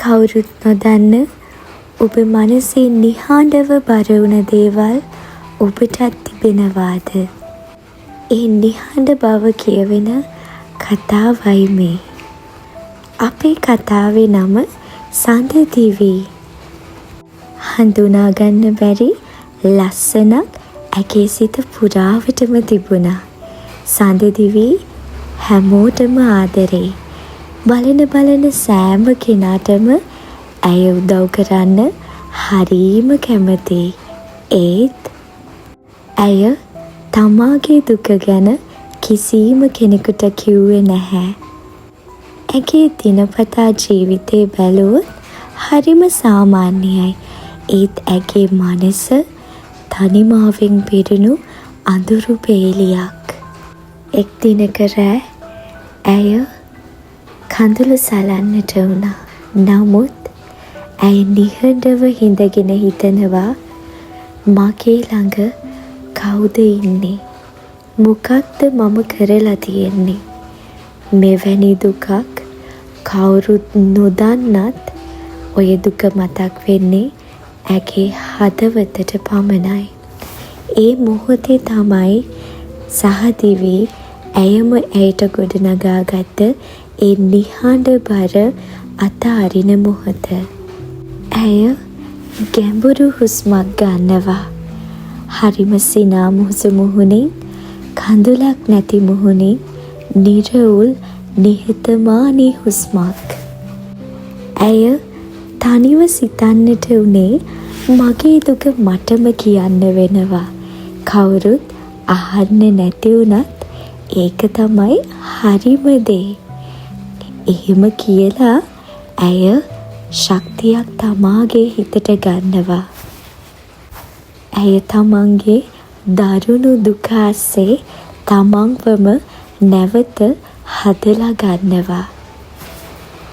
කවුරුත් නොදන්න ඔබ මනසේ නිහඬව බර වුණ දේවල් ඔබටත් තිබෙනවාද? ඒ නිහඬ බව කියවෙන කතාවයි මේ. අපේ කතාවේ නම සඳ දිවි. හඳුනා ගන්න බැරි ලස්සනක් ඇගේ සිත පුරාවටම තිබුණා. සඳ දිවි හැමෝටම ආදරේ. බලන සෑම කෙනාටම ඇය උදව් කරන්න හරීම කැමතියි. ඒත් ඇය තමාගේ දුක ගැන කිසිම කෙනෙකුට කිව්වේ නැහැ. ඇගේ දිනපතා ජීවිතේ බැලුවොත් හරිම සාමාන්‍යයි. ඒත් ඇගේ මනස තනිමාවෙන් පිරුණු අඳුරු පේලියක්. එක් දිනක රෑ ඇය කඳුළු සලන්නට වුණා. නමුත් ඇය නිහඬව හිඳගෙන හිතනවා මගේ ළඟ කවුද ඉන්නේ? මොකක්ද මම කරලා තියෙන්නේ? මෙවැනි දුකක් කවුරුත් නොදන්නත් ඔය දුක මතක් වෙන්නේ ඇගේ හදවතට පමණයි. ඒ මොහොතේ තමයි සහදිවි ඇයම ඇයට ගොඩනගාගත්ත ඒ නිහඬ බර අතාරින මොහොත. ඇය ගැඹුරු හුස්මක් ගන්නවා. හරිම සිනා මුහුසු මුහුණින් කඳුලක් නැති මුහුණින් නිරවුල් නිහතමානී හුස්මක්. ඇය තනිව සිතන්නට උනේ මගේ දුක මටම කියන්න වෙනවා. කවුරුත් අහන්න නැති වුණත් ඒක තමයි හරිම දේ. එහෙම කියලා ඇය ශක්තියක් තමාගේ හිතට ගන්නවා. ඇය තමන්ගේ දරුණු දුක අස්සේ තමන්වම නැවත හදලා ගන්නවා.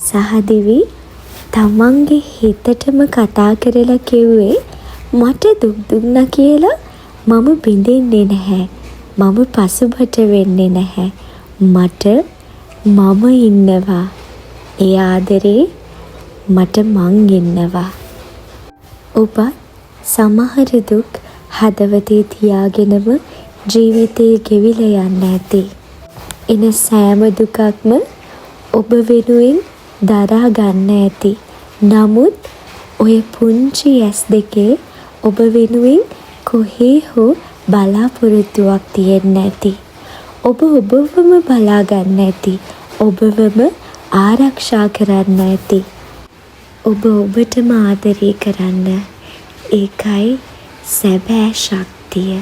සහදිවි තමන්ගේ හිතටම කතා කරලා කිව්වේ මට දුක් දුන්නා කියලා මම බිඳෙන්නේ නැහැ. මම පසුබට වෙන්නේ නැහැ. මට මම ඉන්නවා. ඒ ආදරේ මට මං ඉන්නවා. ඔබත් සමහර දුක් හදවතේ තියාගෙනම ජීවිතේ ගෙවිලා යන්න ඇති. එන සෑම දුකක්ම ඔබ වෙනුවෙන් දරා ගන්න ඇති. නමුත් ඔය පුංචි ඇස් දෙකේ ඔබ වෙනුවෙන් කොහේ හෝ බලාපොරොත්තුවක් තියෙන්න ඇති. ඔබ ඔබවම බලා ගන්න ඇති. ඔබවම ආරක්ෂා කරන්න ඇති. ඔබ ඔබටම ආදරය කරන්න. ඒකයි සැබෑ ශක්තිය.